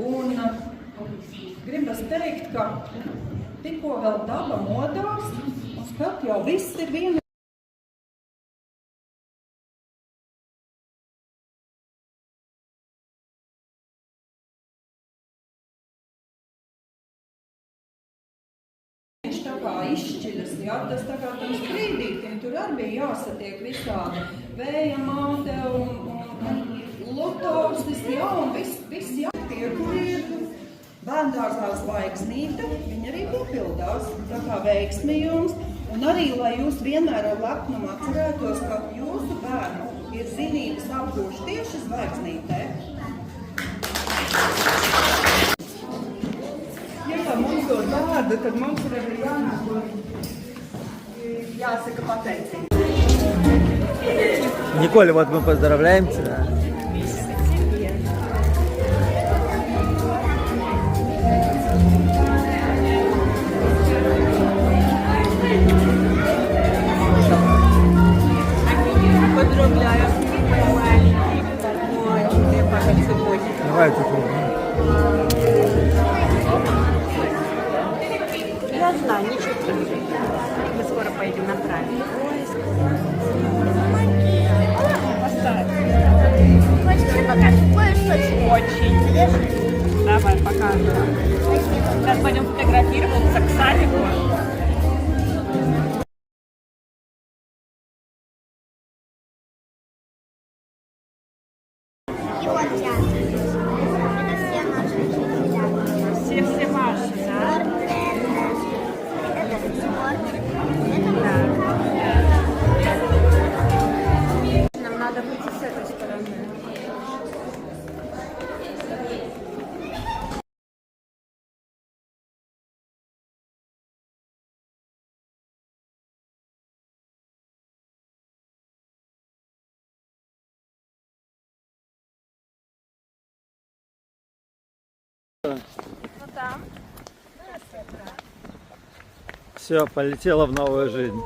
Un gribas teikt, ka tikko vēl daba modās, un skat jau viss ir viena. Viņš tā kā izšķiras, jā, tas tā kā tam sprīdītim, tur arī bija jāsatiek visādi vēja māte un lotovstis, jā, un viss jā. Tie, kur ir bērndārzā zvaigznīte, viņi arī piepildās, tā kā veiksmi jums, un arī, lai jūs vienmēr ar lepnumu atcerētos, ka jūsu bērnu ir zinības apgūši tieši zvaigznītē. Ja tā mums dod vārdu, tad mums ir arī jāsaka pateicība. Николь, вот мы поздравляем тебя. Давай тут. Я знаю, ничего. Мы скоро поедем на правильный поиск. Хочешь покажу кое-что очень? Давай, покажем. Сейчас пойдем фотографироваться к садику. Ну там. Все, полетела в новую жизнь.